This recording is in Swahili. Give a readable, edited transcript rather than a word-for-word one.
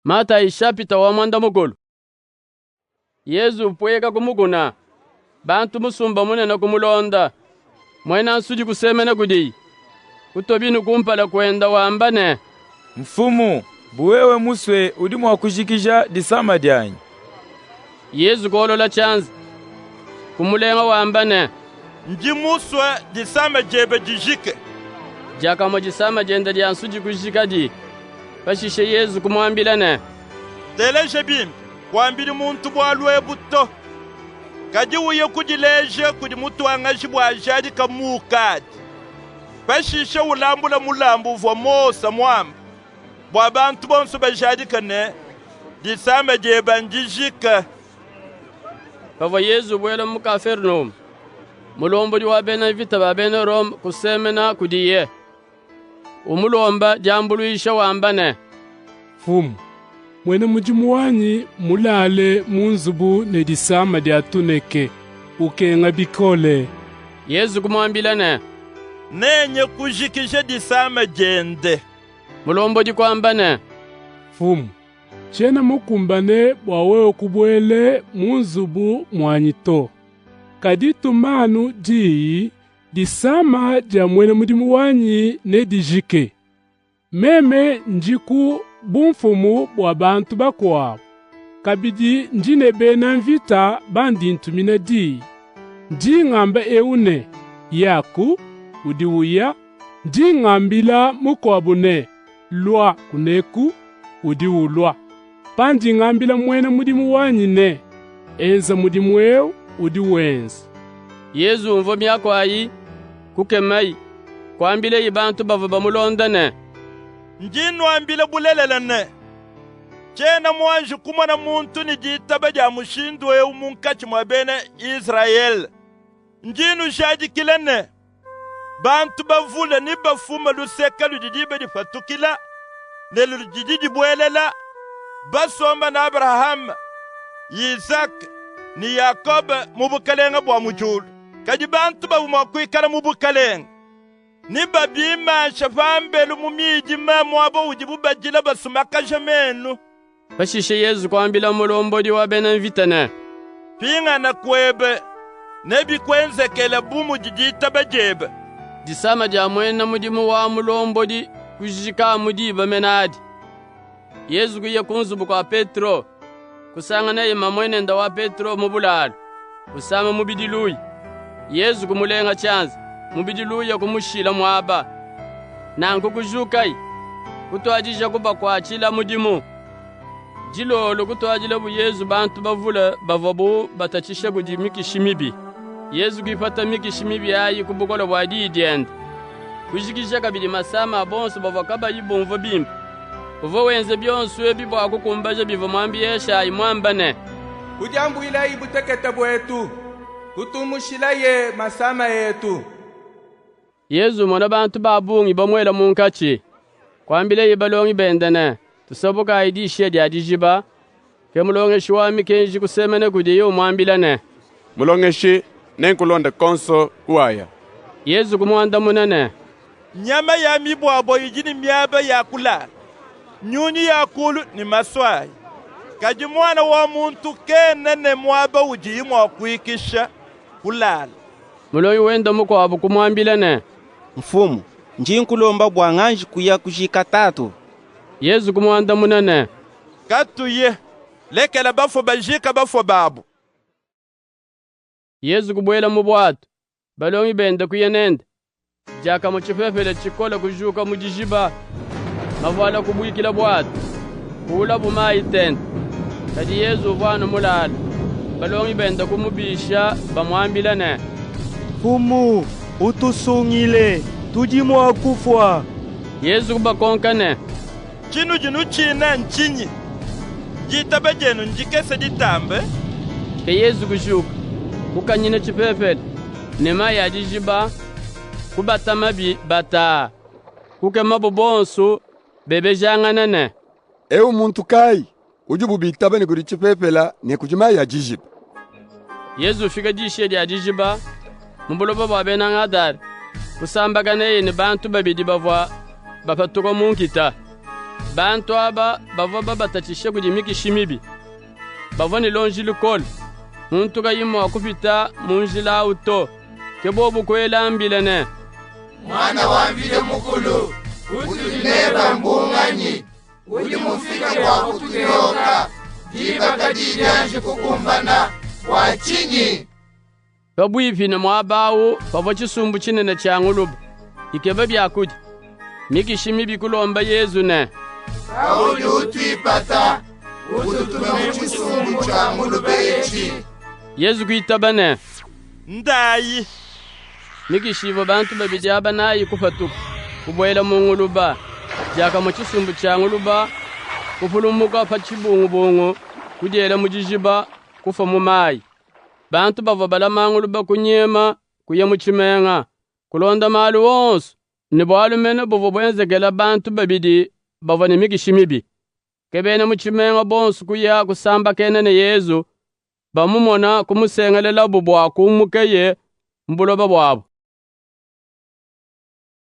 Mata ishapita wa mwanda mugulu. Yesu pweka kumuguna. Bantu musumba munena kumulonda. Mwena nsuji kusemena kudi. Kutobinu kumpala kwenda wambane. Mfumu, buwewe muswe udimu wa kushikisha disama dyanyi. Yesu kolola chanzi. Kumulenga wambane. Nji muswe disama jebe jijike. Jaka mojisama jenda dia nsuji kushika di. Pashishe Yesu kumwambilane. Teleje bimbi, kwambili muntu bwalwe buto. Kaji uye kujileje kudi mutu wangaji bwajadi kamukadi. Pashishe ulambula mulambu vwa mosa mwamba. Bwa bantu bonso bajadi kane. Disama jeba njijika. Pava Yesu bwela mu Kapernaum. Mulombo wa bena vita ba bena Rom kusemena kudiye. Umulomba jambuluisha wambane. Fumu, mwene mujimu wanyi mulale munzubu ne disama dia tuneke. Ukenga bikole. Yesu kumwambilane. Nenye kujikisha disama jende. Mulombo kwambane. Fumu, chena mukumbane bwawe kubwele munzubu mwanyito. Kaditu manu di disama dia mwene mudimu wanyi ne dijike. Meme njiku bumfumu bwa bantu bakwabo. Kabidi njine bena mvita bandi ntumina di. Ndi ngamba eune yaku udiwuya. Ndi ngambila mukwabune lwa kuneku udiwulwa. Pandi ngambila mwene mudimu wanyine. Enza mudimu eu udiwenzi. Yesu mvo myako ayi kukemai kwambile ibantu bava bamulondane. Njinu ambile bulelelane. Chena mwanji kumana muntu ni jitaba ja mushindu eu munkachi mwabene Israel. Njinu shaji kilene. Bantu bavula ni bafuma luseka lujijibe di fatukila. Nelu lujijiji bwelela. Basomba na Abraham, Isaac, ni Yakob mubukalenga bwa mujulu. Kaji bantu babu mwakuikala mubukalenga. Ni babima shafambelu mumijima mwabo ujibu bajila basumaka jamenu. Pashishe Yesu kwambila mulombodi wa bena vitane. Pinga na kwebe, nebi kwenze kele bumu jijita bajebe. Disama ja mwena mudimu wa mulombodi kujika mudiba menadi. Yesu kuye kunzubu kwa Petro. Kusangana ima mwene nda wa Petro mubulalu. Kusama mubidiluyi. Yesu kumulenga chanzi. Mubidiluyi kumushila mwaba. Nangu kujukai. Kutuajisha kuba kwa achila mudimu. Jilolo kutuajila bu Yesu bantu bavula bavabu batachisha kudi mikishimibi. Yesu kuipata mikishimibi ayi kubukola wadi diende. Kujikisha kabidi masama abonso bavakaba yibonvo bimbi. Uvo wenze byonsu ebibo akukumbaje bivo mwambiyesha imwambane. Ujambu ila ibutekete bwetu. Kutumushila ye masama yetu. Yesu mwana bantu babungi bamwela munkachi. Kwambile ibalongi bendene. Tusabuka aidi shedi adijiba. Kemulongeshi wami kenji kusemene kudiyo mwambilane. Mulongeshi nenkulonda konso uaya. Yesu kumwanda munene. Nyama ya mibwabo yijini miaba ya kulala. Nyuni ya kulu ni maswai. Kaji mwana wa muntu kenene mwaba ujiyi mwa kuikisha kulala. Muloyi wenda muko abu kumwambilane. Mfumu, njinkulomba bwanganji kuya kushika tatu. Yesu kumwanda munene. Katuye, lekela bafo bajika bafo babu. Yesu kubwela mubwatu. Balongi benda kuyenende. Jaka muchifefele chikola kujuka mujijiba. Mavala kubwikila bwatu. Kula bumayi tente. Kadi Yesu vana mulala. Balongi benda kumubisha bamwambilane. Fumu, utusungile, tujimwa kufwa. Yesu kubakonkane. Chinu jinu china nchinyi. Jitaba jenu njikese jitambe. Ke Yesu kushuka. Kukanyine chifefele. Nema ya jijiba. Kubatama bata. Kuke mabobonsu. Bebe janganane. Eu muntu kai. Ujubu bitaba ni kuri chipepela ni kujima ya jijib. Yesu fika jishe ya jijiba. Mbuloba babe nangadar. Kusambagane ni bantu babidi bavwa. Bapatuko munkita. bantu aba bava babatachishe kudi mikishimibi bava ni lonji lukol muntu kayimo akupita munjila auto kebobu kwela mbilene mwana wambile mukulu utulineba mbunganyi uli mufika kwa kutunyoka diba kadidyanji kukumbana wachinyi babwipi na mwabawu bava chisumbu chinene cha ngulubu ikeba byakudi mikishimibi kulomba Yezu ne kauli utwipata ututume muchisumbu cha ngulubu yechi Yezu kuitabane ndayi mikishivo bantu babidi abanayi kufatuku kubwela munguluba jaka muchisumbu cha nguluba kufulumuka pa chibungubungu kudyela mujijiba kufa mumayi bantu bava bala manguluba kunyema kuya muchimenga kulonda malu wonsu ni bwalumene bovo bwenzegela bantu babidi bava ni mikishimibi kebene muchimenga bonsu kuya kusamba kenene Yezu bamumona kumusengelela bubwa kumukeye mbuloba bwabo